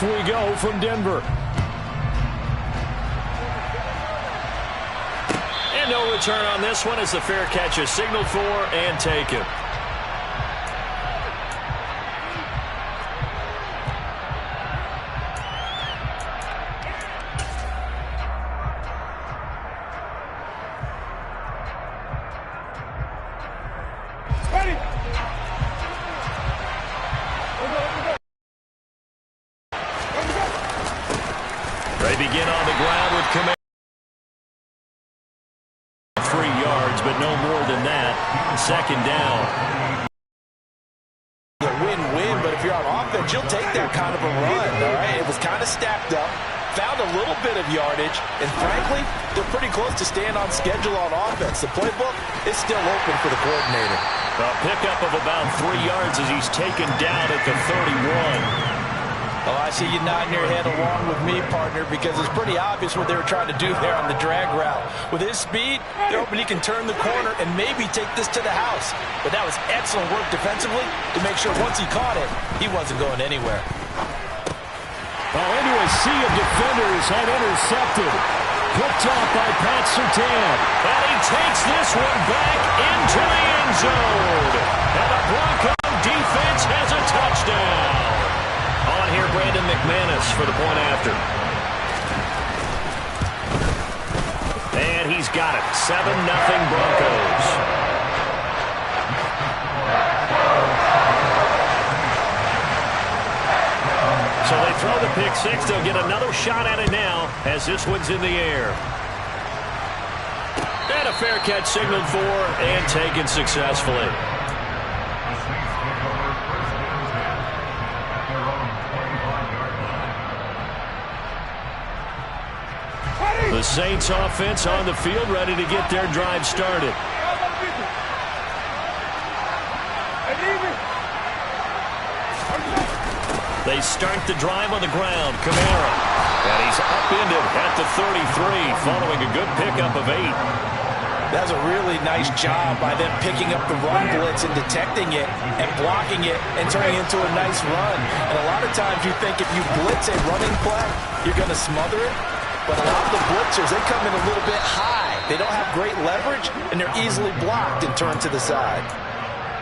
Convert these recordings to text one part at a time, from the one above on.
we go from Denver. And no return on this one as the fair catch is signaled for and taken. They begin on the ground with Kamara. 3 yards, but no more than that. Second down. A win-win, but if you're on offense, you'll take that kind of a run, all right? It was kind of stacked up, found a little bit of yardage, and frankly, they're pretty close to staying on schedule on offense. The playbook is still open for the coordinator. A pickup of about 3 yards as he's taken down at the 31. Oh, I see you nodding your head along with me, partner, because it's pretty obvious what they were trying to do there on the drag route. With his speed, they're hoping he can turn the corner and maybe take this to the house. But that was excellent work defensively to make sure once he caught it, he wasn't going anywhere. Well, into a sea of defenders and intercepted. Picked off by Pat Surtain. And he takes this one back into the end zone. And the Bronco defense has a touchdown. On here, Brandon McManus for the point after. And he's got it. 7-0 Broncos. So they throw the pick six. They'll get another shot at it now as this one's in the air. And a fair catch signaled for and taken successfully. The Saints offense on the field, ready to get their drive started. They start the drive on the ground. Kamara. And he's upended at the 33, following a good pickup of 8. That's a really nice job by them picking up the run blitz and detecting it and blocking it and turning it into a nice run. And a lot of times you think if you blitz a running play, you're going to smother it. But a lot of the blitzers, they come in a little bit high. They don't have great leverage, and they're easily blocked and turned to the side.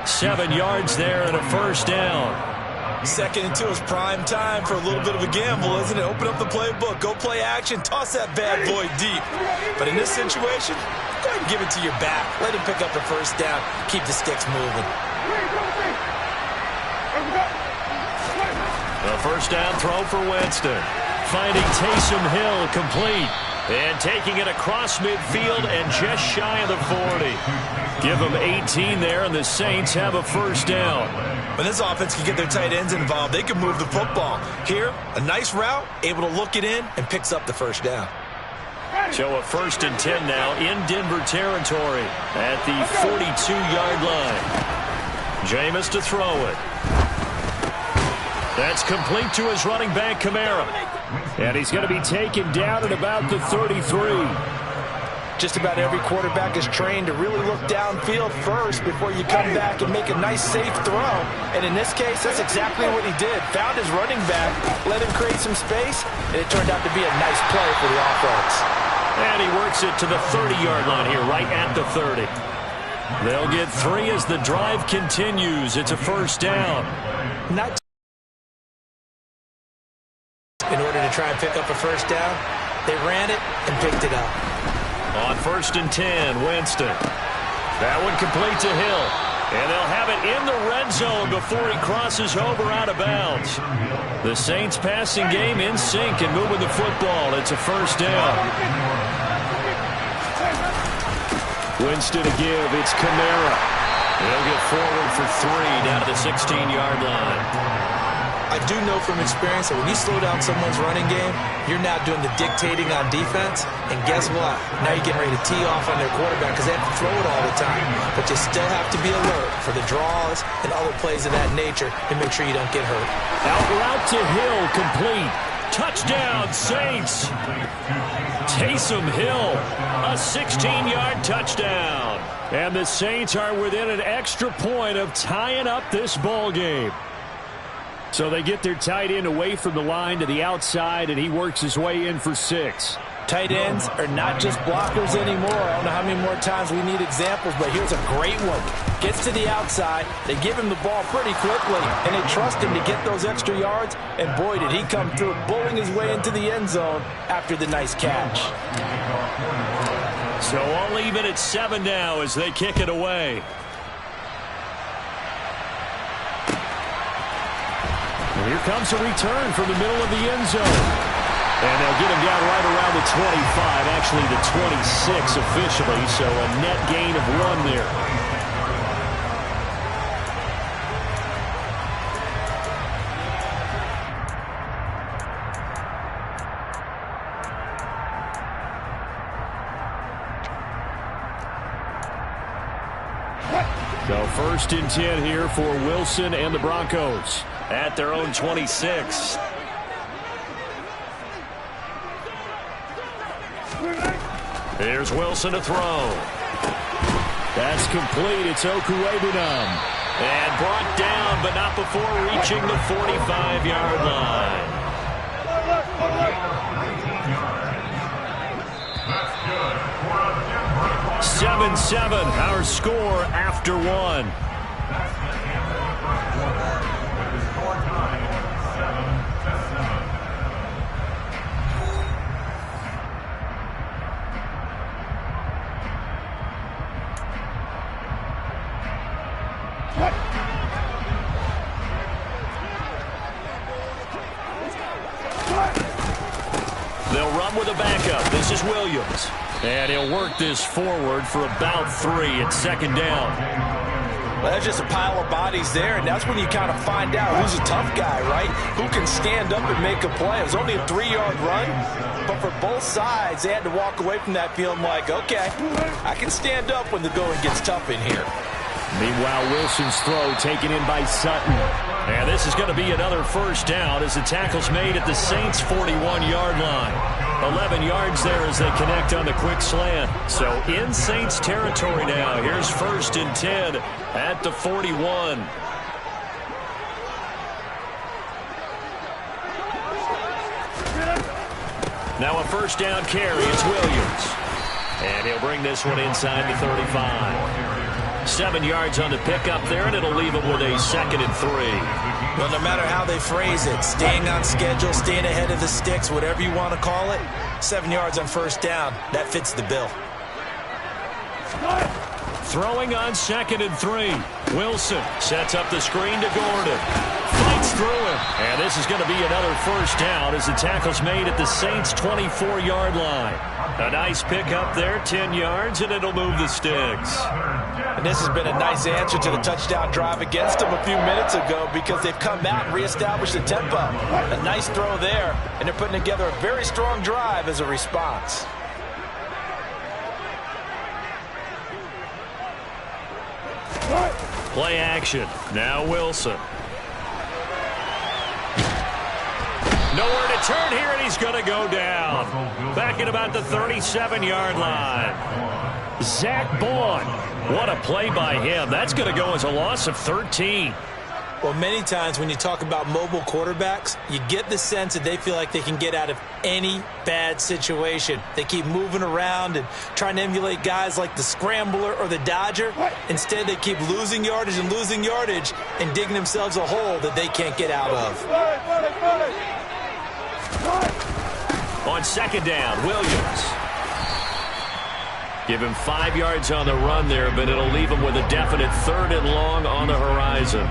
7 yards there and a first down. 2nd and 2 is prime time for a little bit of a gamble, isn't it? Open up the playbook, go play action, toss that bad boy deep. But in this situation, go ahead and give it to your back. Let him pick up the first down. Keep the sticks moving. The first down throw for Winston. Finding Taysom Hill complete. And taking it across midfield and just shy of the 40. Give them 18 there, and the Saints have a first down. When this offense can get their tight ends involved, they can move the football. Here, a nice route, able to look it in, and picks up the first down. So a 1st and 10 now in Denver territory at the 42-yard line. Jameis to throw it. That's complete to his running back, Kamara. And he's going to be taken down at about the 33. Just about every quarterback is trained to really look downfield first before you come back and make a nice, safe throw. And in this case, that's exactly what he did. Found his running back, let him create some space, and it turned out to be a nice play for the offense. And he works it to the 30-yard line here, right at the 30. They'll get 3 as the drive continues. It's a first down. In order to try and pick up a first down, they ran it and picked it up. On 1st and 10, Winston. That one complete to Hill. And they'll have it in the red zone before he crosses over out of bounds. The Saints passing game in sync and moving the football. It's a first down. Winston to give. It's Kamara. They'll get forward for 3 down to the 16-yard line. I do know from experience that when you slow down someone's running game, you're now doing the dictating on defense. And guess what? Now you're getting ready to tee off on their quarterback because they have to throw it all the time. But you still have to be alert for the draws and other plays of that nature and make sure you don't get hurt. Out route to Hill, complete. Touchdown, Saints. Taysom Hill, a 16-yard touchdown. And the Saints are within an extra point of tying up this ball game. So they get their tight end away from the line to the outside, and he works his way in for 6. Tight ends are not just blockers anymore. I don't know how many more times we need examples, but here's a great one. Gets to the outside, they give him the ball pretty quickly, and they trust him to get those extra yards, and boy, did he come through, bowling his way into the end zone after the nice catch. So all even at 7 now as they kick it away. And here comes a return from the middle of the end zone. And they'll get him down right around the 25, actually the 26 officially, so a net gain of 1 there. So 1st and 10 here for Wilson and the Broncos at their own 26. Here's Wilson to throw. That's complete. It's Okuwebunam. And brought down, but not before reaching the 45-yard line. 7-7, our score after 1. They'll run with a backup. This is Williams. And he'll work this forward for about 3 at 2nd down. Well, there's just a pile of bodies there, and that's when you kind of find out who's a tough guy, right? Who can stand up and make a play. It was only a 3-yard run, but for both sides, they had to walk away from that feeling like, okay, I can stand up when the going gets tough in here. Meanwhile, Wilson's throw taken in by Sutton. And this is going to be another 1st down as the tackle's made at the Saints' 41-yard line. 11 yards there as they connect on the quick slant. So in Saints territory now. Here's 1st and 10 at the 41. Now a 1st down carry. It's Williams. And he'll bring this one inside the 35. 7 yards on the pickup there, and it'll leave him with a 2nd and 3. Well, no matter how they phrase it, staying on schedule, staying ahead of the sticks, whatever you want to call it, 7 yards on 1st down, that fits the bill. Throwing on 2nd and 3. Wilson sets up the screen to Gordon. Fights through him. And this is going to be another 1st down as the tackle's made at the Saints' 24-yard line. A nice pickup there, 10 yards, and it'll move the sticks. And this has been a nice answer to the touchdown drive against them a few minutes ago because they've come out and reestablished the tempo. A nice throw there, and they're putting together a very strong drive as a response. Play action. Now Wilson. Nowhere to turn here, and he's going to go down. Back at about the 37-yard line. Zach Bond. What a play by him. That's going to go as a loss of 13. Well, many times when you talk about mobile quarterbacks, you get the sense that they feel like they can get out of any bad situation. They keep moving around and trying to emulate guys like the Scrambler or the Dodger. Instead, they keep losing yardage and digging themselves a hole that they can't get out of. On 2nd down, Williams. Give him 5 yards on the run there, but it'll leave him with a definite 3rd and long on the horizon.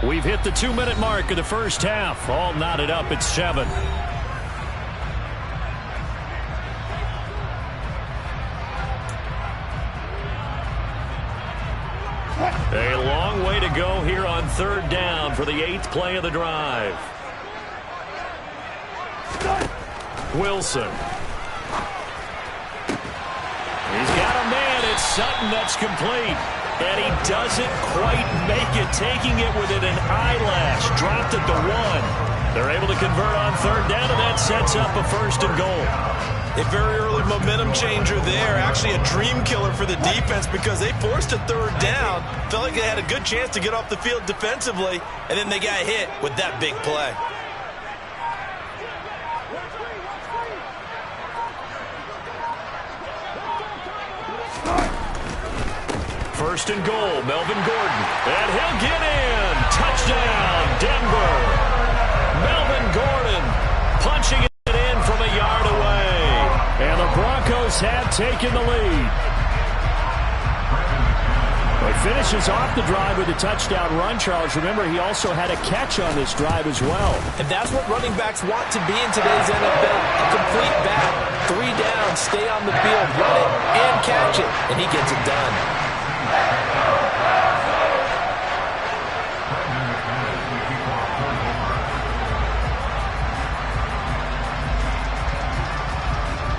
We've hit the 2-minute mark of the 1st half. All knotted up at 7. A long way to go here on 3rd down for the 8th play of the drive. Wilson. He's got a man. It's Sutton that's complete. And he doesn't quite make it, taking it within an eyelash. Dropped at the 1. They're able to convert on 3rd down, and that sets up a 1st and goal. A very early momentum changer there. Actually a dream killer for the defense because they forced a third down. Felt like they had a good chance to get off the field defensively, and then they got hit with that big play. First and goal, Melvin Gordon. And he'll get in. Touchdown, Denver. Melvin Gordon punching it in from a yard away. And the Broncos have taken the lead. He finishes off the drive with a touchdown run, Charles. Remember, he also had a catch on this drive as well. And that's what running backs want to be in today's NFL. A complete back. 3 down, stay on the field, run it, and catch it. And he gets it done.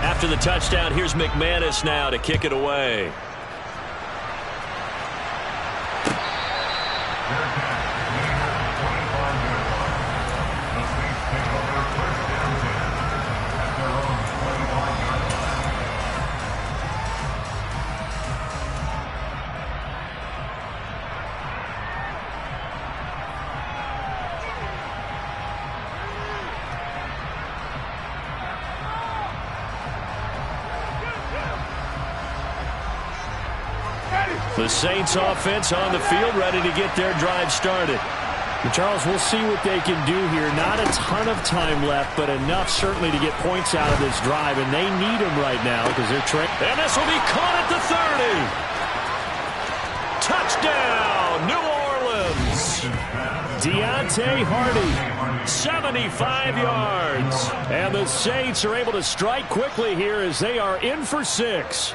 After the touchdown, here's McManus now to kick it away. The Saints offense on the field, ready to get their drive started. And Charles, we'll see what they can do here. Not a ton of time left, but enough certainly to get points out of this drive, and they need them right now because they're trailing. And this will be caught at the 30. Touchdown, New Orleans. Deontay Hardy, 75 yards. And the Saints are able to strike quickly here as they are in for 6.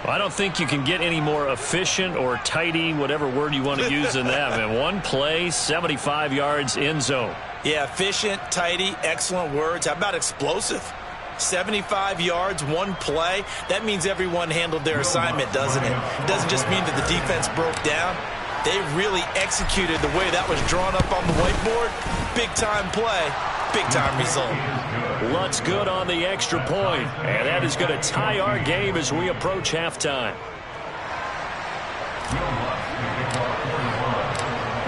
I don't think you can get any more efficient or tidy, whatever word you want to use in that. Man, one play, 75 yards, end zone. Yeah, efficient, tidy, excellent words. How about explosive? 75 yards, one play. That means everyone handled their assignment, doesn't it? It doesn't just mean that the defense broke down. They really executed the way that was drawn up on the whiteboard. Big-time play, big-time result. Lutz good on the extra point, and that is going to tie our game as we approach halftime.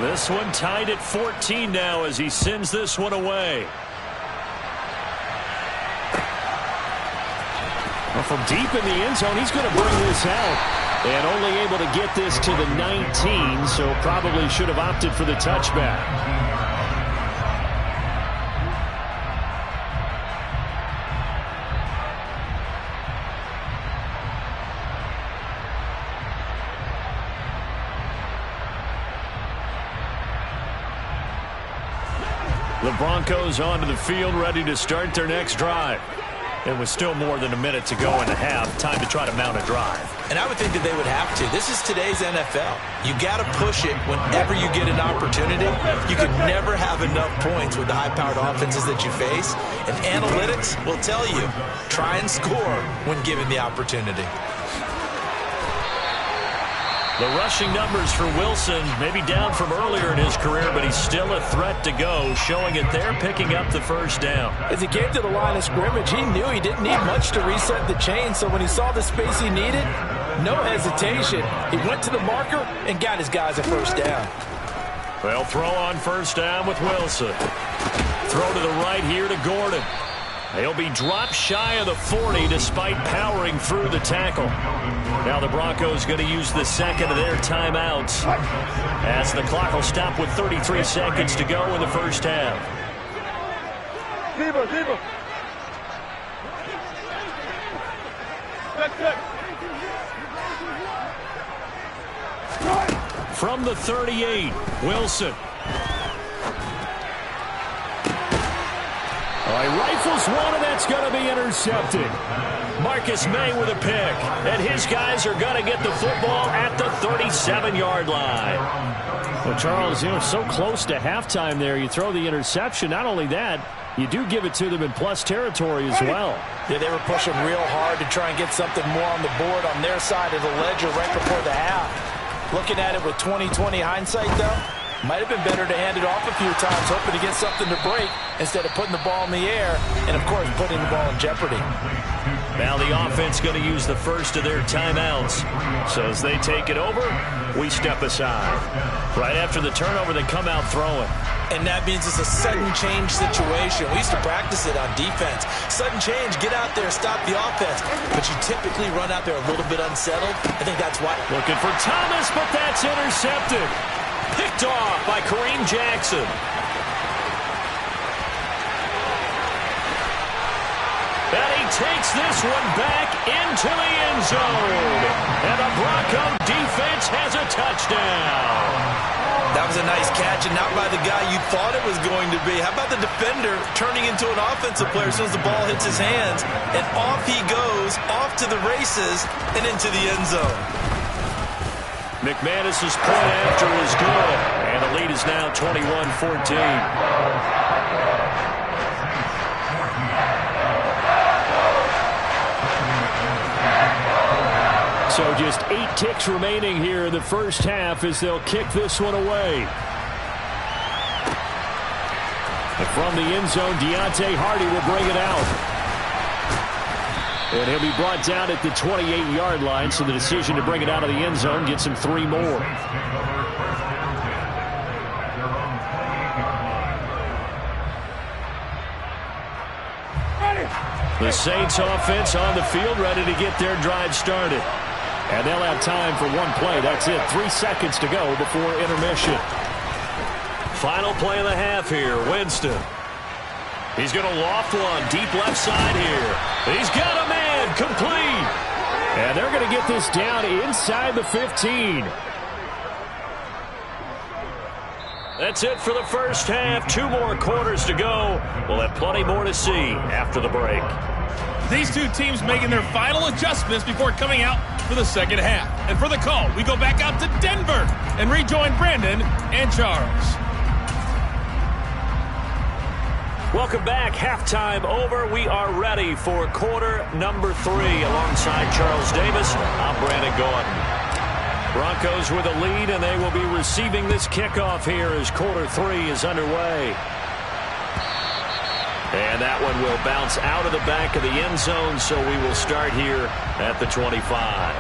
This one tied at 14 now as he sends this one away. Well, from deep in the end zone, he's going to bring this out. And only able to get this to the 19, so probably should have opted for the touchback. The Broncos onto the field, ready to start their next drive. It was still more than a minute to go in the half. Time to try to mount a drive. And I would think that they would have to. This is today's NFL. You got to push it whenever you get an opportunity. You can never have enough points with the high-powered offenses that you face. And analytics will tell you, try and score when given the opportunity. The rushing numbers for Wilson, maybe down from earlier in his career, but he's still a threat to go, showing it there, picking up the first down. As he came to the line of scrimmage, he knew he didn't need much to reset the chain, so when he saw the space he needed, no hesitation. He went to the marker and got his guys a first down. They'll throw on first down with Wilson. Throw to the right here to Gordon. They'll be dropped shy of the 40 despite powering through the tackle. Now the Broncos going to use the second of their timeouts as the clock will stop with 33 seconds to go in the first half. From the 38, Wilson. He rifles one, and that's going to be intercepted. Marcus May with a pick, and his guys are going to get the football at the 37-yard line. Well, Charles, so close to halftime there, you throw the interception. Not only that, you do give it to them in plus territory as well. Yeah, they were pushing real hard to try and get something more on the board on their side of the ledger right before the half. Looking at it with 20/20 hindsight, though, Might have been better to hand it off a few times, hoping to get something to break instead of putting the ball in the air and, of course, putting the ball in jeopardy. Now the offense going to use the first of their timeouts. So as they take it over, we step aside. Right after the turnover, they come out throwing. And that means it's a sudden change situation. We used to practice it on defense. Sudden change, get out there, stop the offense. But you typically run out there a little bit unsettled. I think that's why. Looking for Thomas, but that's intercepted. Picked off by Kareem Jackson. And he takes this one back into the end zone. And the Bronco defense has a touchdown. That was a nice catch, and not by the guy you thought it was going to be. How about the defender turning into an offensive player as soon as the ball hits his hands, and off he goes, off to the races, and into the end zone. McManus's point after is good, and the lead is now 21-14. So just 8 ticks remaining here in the first half as they'll kick this one away. And from the end zone, Deontay Hardy will bring it out. And he'll be brought down at the 28-yard line, so the decision to bring it out of the end zone gets him 3 more. The Saints offense on the field, ready to get their drive started. And they'll have time for one play. That's it. 3 seconds to go before intermission. Final play of the half here. Winston. He's going to loft one. Deep left side here. He's got a man. Complete. And they're going to get this down inside the 15. That's it for the first half. 2 more quarters to go. We'll have plenty more to see after the break. These two teams making their final adjustments before coming out for the second half. And for the call, we go back out to Denver and rejoin Brandon and Charles. Welcome back. Halftime over. We are ready for quarter number 3. Alongside Charles Davis, I'm Brandon Gaudin. Broncos with a lead, and they will be receiving this kickoff here as quarter 3 is underway. And that one will bounce out of the back of the end zone, so we will start here at the 25.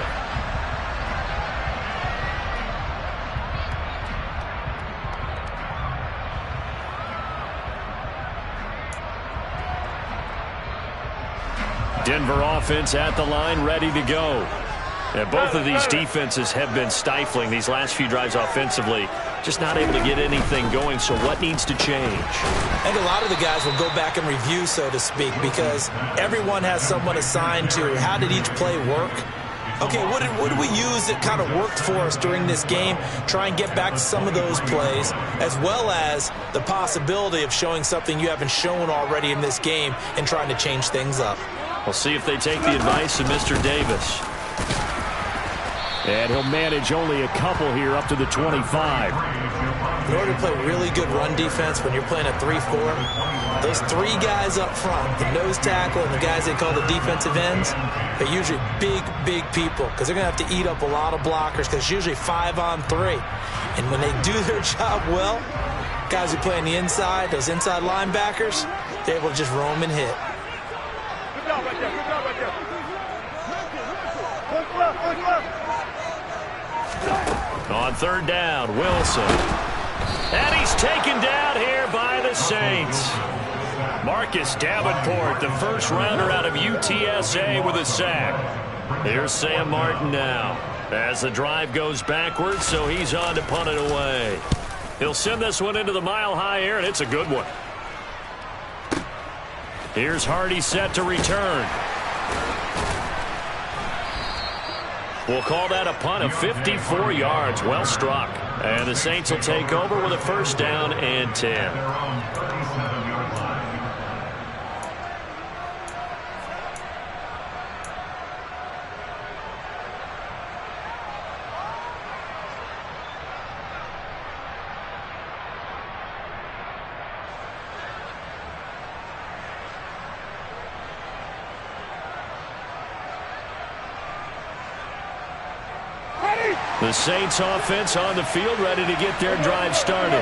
Denver offense at the line, ready to go. And both of these defenses have been stifling these last few drives offensively. Just not able to get anything going, so what needs to change? I think a lot of the guys will go back and review, so to speak, because everyone has someone assigned to how did each play work. Okay, what did we use that kind of worked for us during this game? Try and get back to some of those plays, as well as the possibility of showing something you haven't shown already in this game and trying to change things up. We'll see if they take the advice of Mr. Davis. And he'll manage only a couple here up to the 25. In order to play really good run defense when you're playing a 3-4, those 3 guys up front, the nose tackle and the guys they call the defensive ends, they're usually big people because they're going to have to eat up a lot of blockers because it's usually 5-on-3. And when they do their job well, guys who play on the inside, those inside linebackers, they're able to just roam and hit. Good job right there. Good job right there. On third down, Wilson. And he's taken down here by the Saints. Marcus Davenport, the first rounder out of UTSA with a sack. Here's Sam Martin now as the drive goes backwards, so he's on to punt it away. He'll send this one into the mile-high air, and it's a good one. Here's Hardy set to return. We'll call that a punt of 54 yards. Well struck. And the Saints will take over with a first down and 10. The Saints offense on the field, ready to get their drive started.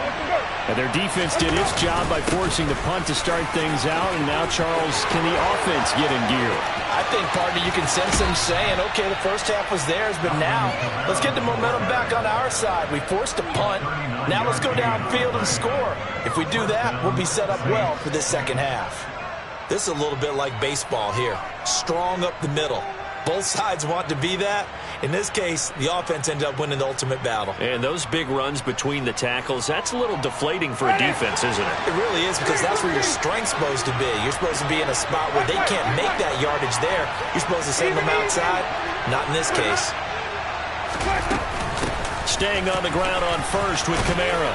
And their defense did its job by forcing the punt to start things out. And now, Charles, can the offense get in gear? I think, partner, you can sense them saying, okay, the first half was theirs, but now let's get the momentum back on our side. We forced a punt. Now let's go downfield and score. If we do that, we'll be set up well for this second half. This is a little bit like baseball here. Strong up the middle. Both sides want to be that. In this case, the offense ended up winning the ultimate battle. And those big runs between the tackles, that's a little deflating for a defense, isn't it? It really is, because that's where your strength's supposed to be. You're supposed to be in a spot where they can't make that yardage there. You're supposed to send them outside. Not in this case. Staying on the ground on first with Kamara.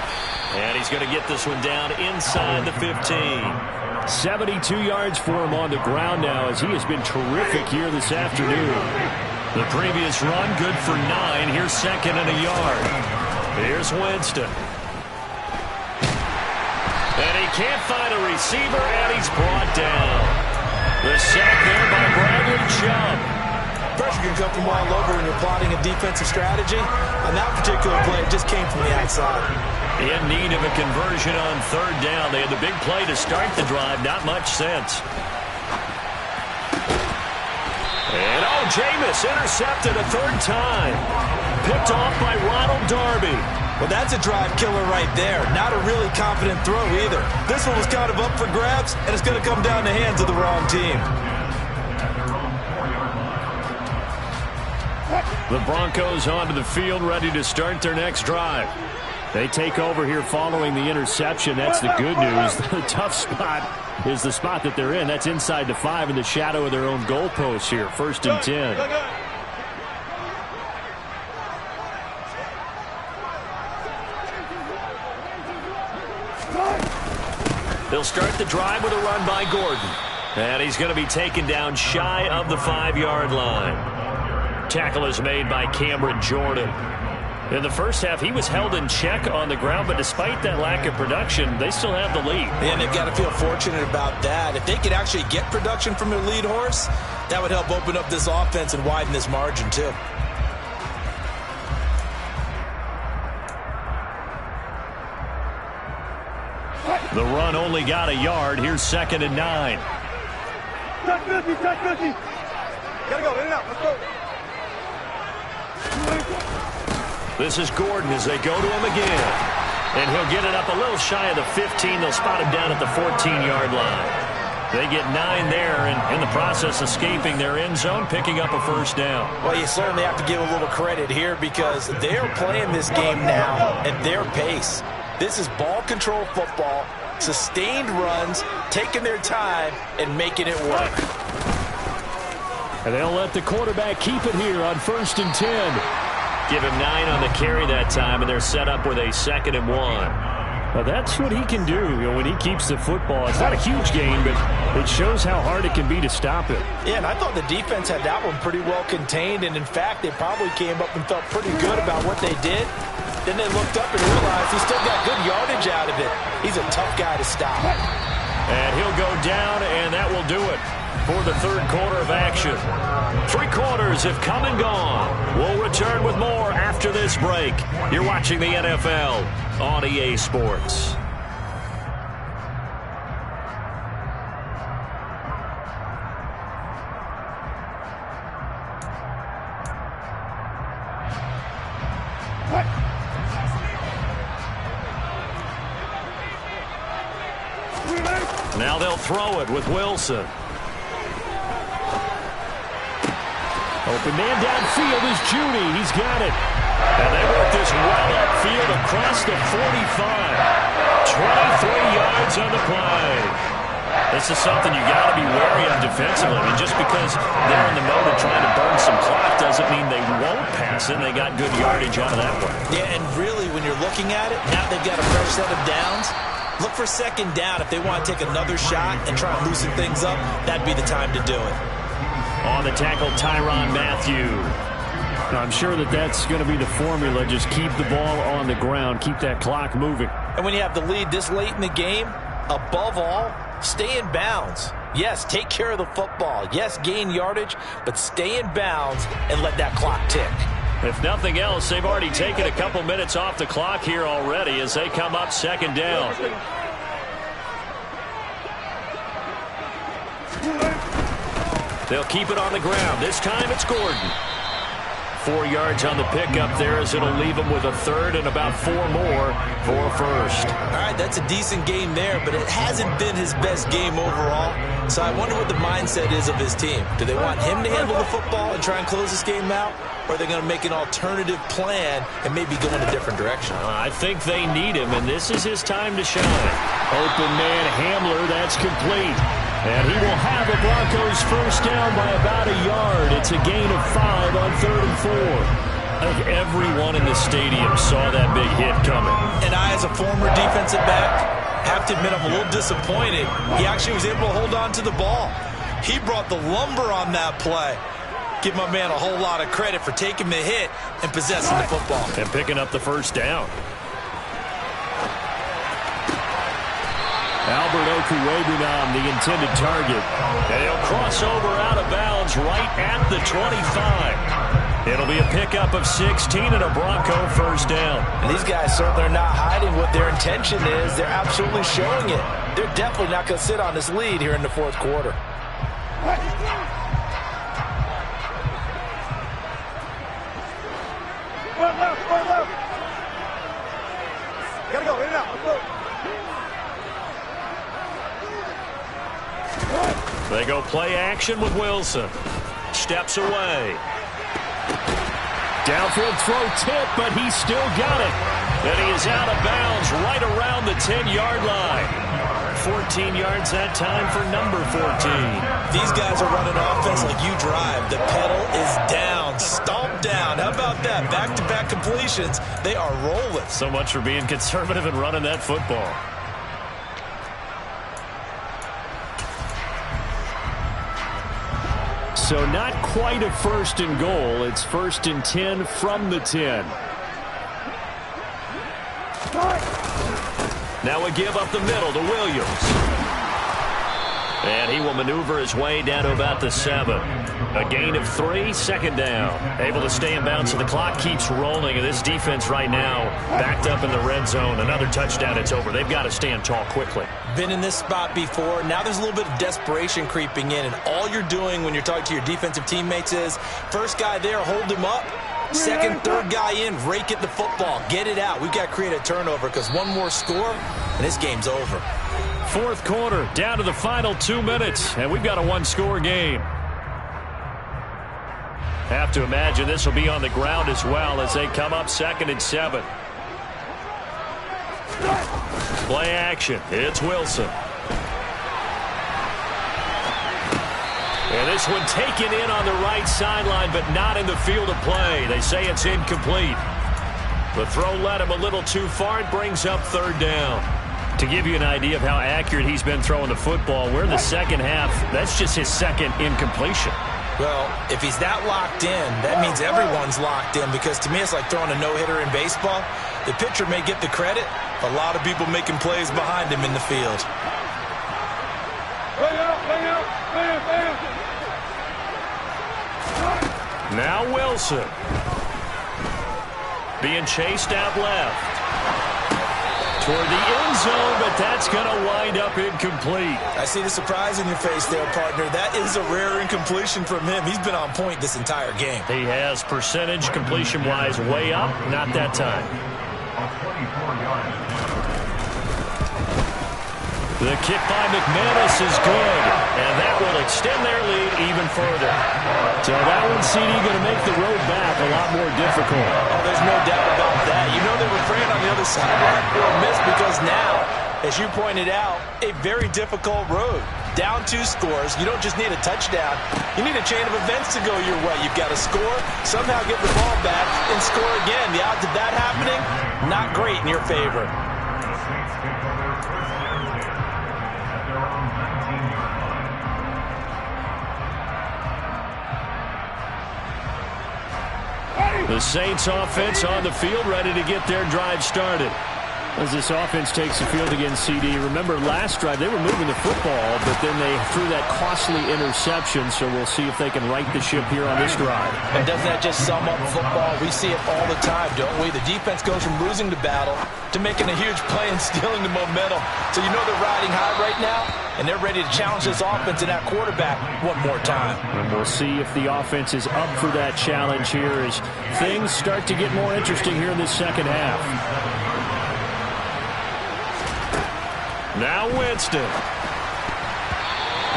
And he's going to get this one down inside the 15. 72 yards for him on the ground now, as he has been terrific here this afternoon. The previous run, good for 9. Here's second and a yard. Here's Winston. And he can't find a receiver, and he's brought down. The sack there by Bradley Chubb. Pressure can come from all over when you're plotting a defensive strategy. On that particular play, it just came from the outside. In need of a conversion on third down. They had the big play to start the drive. Not much sense. And Jameis intercepted a third time. Picked off by Ronald Darby. Well, that's a drive killer right there. Not a really confident throw either. This one was kind of up for grabs, and it's going to come down the hands of the wrong team. The Broncos onto the field, ready to start their next drive. They take over here following the interception. That's the good news. The tough spot is the spot that they're in. That's inside the 5 in the shadow of their own goalposts here. 1st and 10. They'll start the drive with a run by Gordon. And he's going to be taken down shy of the 5-yard line. Tackle is made by Cameron Jordan. In the first half, he was held in check on the ground, but despite that lack of production, they still have the lead. And they've got to feel fortunate about that. If they could actually get production from their lead horse, that would help open up this offense and widen this margin, too. The run only got a yard. Here's 2nd and 9. Touch 50, touch 50. Gotta go, in and out, let's go. This is Gordon as they go to him again. And he'll get it up a little shy of the 15. They'll spot him down at the 14-yard line. They get 9 there, and in the process escaping their end zone, picking up a first down. Well, you certainly have to give a little credit here because they're playing this game now at their pace. This is ball control football, sustained runs, taking their time, and making it work. And they'll let the quarterback keep it here on 1st and 10. Give him 9 on the carry that time, and they're set up with a 2nd and 1. Well, that's what he can do, when he keeps the football. It's not a huge gain, but it shows how hard it can be to stop it. Yeah, and I thought the defense had that one pretty well contained, and in fact, they probably came up and felt pretty good about what they did. Then they looked up and realized he still got good yardage out of it. He's a tough guy to stop. And he'll go down, and that will do it for the third quarter of action. 3 quarters have come and gone. We'll return with more after this break. You're watching the NFL on EA Sports. Now they'll throw it with Wilson. Open man downfield is Judy. He's got it. And they work this well upfield across the 45. 23 yards on the play. This is something you got to be wary of defensively. I mean, just because they're in the mode of trying to burn some clock doesn't mean they won't pass it. They got good yardage out of that one. Yeah, and really, when you're looking at it, now they've got a fresh set of downs. Look for 2nd down. If they want to take another shot and try and loosen things up, that'd be the time to do it. On the tackle, Tyrann Mathieu. I'm sure that's going to be the formula. Just keep the ball on the ground. Keep that clock moving. And when you have the lead this late in the game, above all, stay in bounds. Yes, take care of the football. Yes, gain yardage, but stay in bounds and let that clock tick. If nothing else, they've already taken a couple minutes off the clock here already as they come up second down. They'll keep it on the ground. This time it's Gordon. 4 yards on the pickup there as it'll leave him with a third and about 4 more for first. All right, that's a decent game there, but it hasn't been his best game overall. So I wonder what the mindset is of his team. Do they want him to handle the football and try and close this game out? Or are they going to make an alternative plan and maybe go in a different direction? I think they need him, and this is his time to shine. Open man Hamler, that's complete. And he will have the Broncos first down by about a yard. It's a gain of 5 on 3rd and 4. I think everyone in the stadium saw that big hit coming. And I, as a former defensive back, have to admit I'm a little disappointed. He actually was able to hold on to the ball. He brought the lumber on that play. Give my man a whole lot of credit for taking the hit and possessing the football. And picking up the first down. Albert Okwuegbunam, the intended target. And he'll cross over out of bounds right at the 25. It'll be a pickup of 16 and a Bronco first down. And these guys certainly are not hiding what their intention is. They're absolutely showing it. They're definitely not going to sit on this lead here in the 4th quarter. Gotta go, in and out, let's go. They go play action with Wilson. Steps away. Downfield throw tip, but he still got it. And he is out of bounds right around the 10-yard line. 14 yards that time for number 14. These guys are running offense like you drive. The pedal is down, stomped down. How about that? Back-to-back completions. They are rolling. So much for being conservative and running that football. So not quite a 1st and goal. It's 1st and 10 from the 10. Now we give up the middle to Williams. And he will maneuver his way down to about the 7. A gain of 3, 2nd down. Able to stay in bounds, so the clock keeps rolling. And this defense right now backed up in the red zone. Another touchdown, it's over. They've got to stand tall quickly. Been in this spot before. Now there's a little bit of desperation creeping in. And all you're doing when you're talking to your defensive teammates is, first guy there, hold him up. Second, third guy in, rake at the football. Get it out. We've got to create a turnover because one more score, and this game's over. 4th quarter, down to the final 2 minutes, and we've got a 1-score game. Have to imagine this will be on the ground as well as they come up 2nd and 7. Play action. It's Wilson. And this one taken in on the right sideline, but not in the field of play. They say it's incomplete. The throw led him a little too far. It brings up 3rd down. To give you an idea of how accurate he's been throwing the football, we're in the 2nd half. That's just his 2nd incompletion. Well, if he's that locked in, that means everyone's locked in, because to me it's like throwing a no-hitter in baseball. The pitcher may get the credit. A lot of people making plays behind him in the field. Now Wilson. Being chased out left. Toward the end zone, but that's going to wind up incomplete. I see the surprise in your face there, partner. That is a rare incompletion from him. He's been on point this entire game. He has percentage completion-wise way up, not that time. The kick by McManus is good, and that will extend their lead even further. So that one, CD, going to make the road back a lot more difficult. Oh, there's no doubt about that. You know they were praying on the other sideline for a miss, because now, as you pointed out, a very difficult road. Down 2 scores. You don't just need a touchdown. You need a chain of events to go your way. You've got to score, somehow get the ball back, and score again. The odds of that happening, not great in your favor. The Saints offense on the field, ready to get their drive started. As this offense takes the field against CD, remember last drive they were moving the football, but then they threw that costly interception, so we'll see if they can right the ship here on this drive. And doesn't that just sum up football? We see it all the time, don't we? The defense goes from losing the battle to making a huge play and stealing the momentum. So you know they're riding high right now, and they're ready to challenge this offense and that quarterback one more time. And we'll see if the offense is up for that challenge here as things start to get more interesting here in this second half. Now Winston.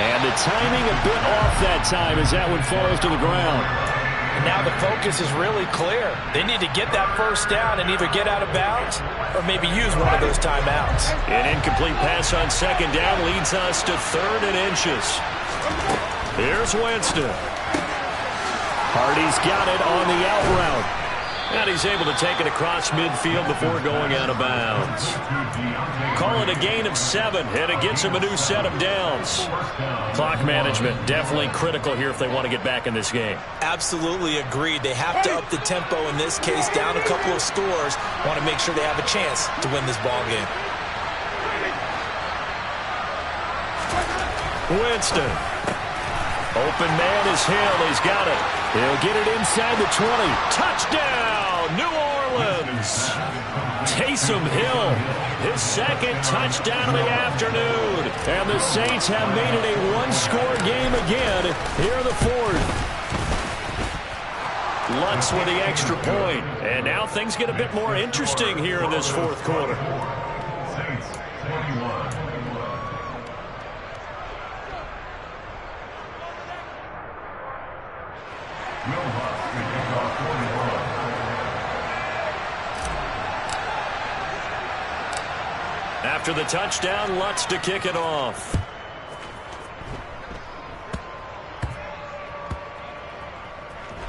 And the timing a bit off that time as that one falls to the ground. And now the focus is really clear. They need to get that first down and either get out of bounds or maybe use one of those timeouts. An incomplete pass on second down leads us to 3rd and inches. Here's Winston. Hardy's got it on the out route. And he's able to take it across midfield before going out of bounds. Call it a gain of 7, and it gets him a new set of downs. Clock management definitely critical here if they want to get back in this game. Absolutely agreed. They have to up the tempo in this case, down a couple of scores. Want to make sure they have a chance to win this ball game. Winston. Open man is Hill. He's got it. He'll get it inside the 20. Touchdown, New Orleans. Taysom Hill, his second touchdown of the afternoon. And the Saints have made it a one-score game again here in the 4th. Lutz with the extra point. And now things get a bit more interesting here in this 4th quarter. After the touchdown, Lutz to kick it off.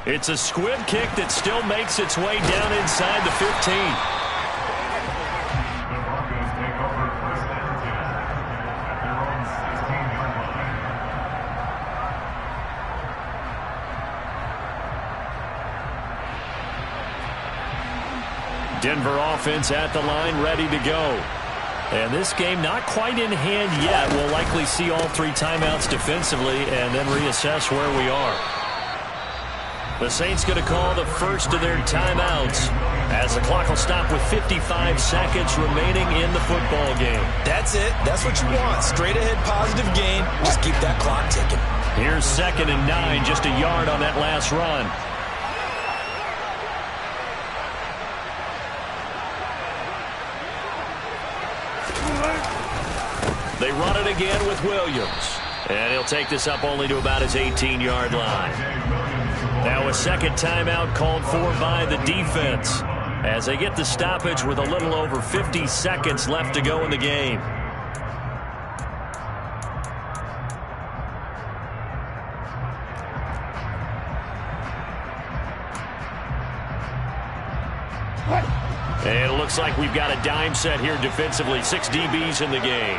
It's a squib kick that still makes its way down inside the 15. Denver offense at the line, ready to go. And this game not quite in hand yet. We'll likely see all 3 timeouts defensively and then reassess where we are. The Saints going to call the first of their timeouts as the clock will stop with 55 seconds remaining in the football game. That's it. That's what you want. Straight ahead positive game. Just keep that clock ticking. Here's 2nd and 9, just a yard on that last run. They run it again with Williams. And he'll take this up only to about his 18-yard line. Now a second timeout called for by the defense as they get the stoppage with a little over 50 seconds left to go in the game. And it looks like we've got a dime set here defensively. 6 DBs in the game.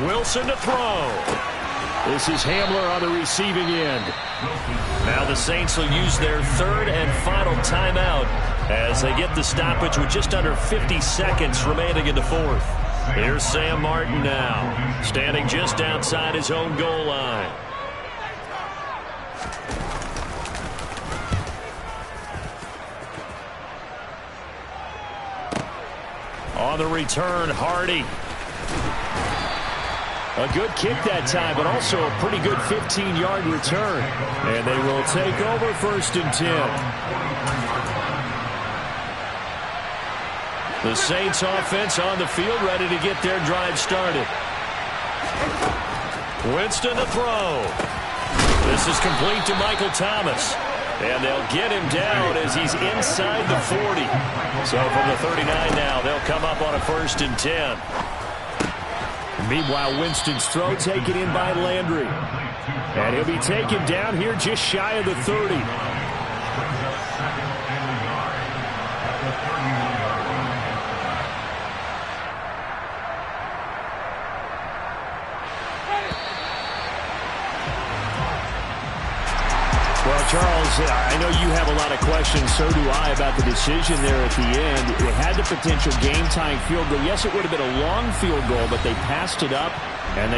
Wilson to throw. This is Hamler on the receiving end. Now the Saints will use their 3rd and final timeout as they get the stoppage with just under 50 seconds remaining in the 4th. Here's Sam Martin now, standing just outside his own goal line. On the return, Hardy. A good kick that time, but also a pretty good 15-yard return. And they will take over 1st and 10. The Saints offense on the field ready to get their drive started. Winston to throw. This is complete to Michael Thomas. And they'll get him down as he's inside the 40. So from the 39 now, they'll come up on a 1st and 10. Meanwhile, Winston's throw taken in by Landry. And he'll be taken down here just shy of the 30. Well, Charles, I know you have a lot of questions, so do I, about the decision there at the end. It had the potential game-tying field goal. Yes, it would have been a long field goal, but they passed it up, and they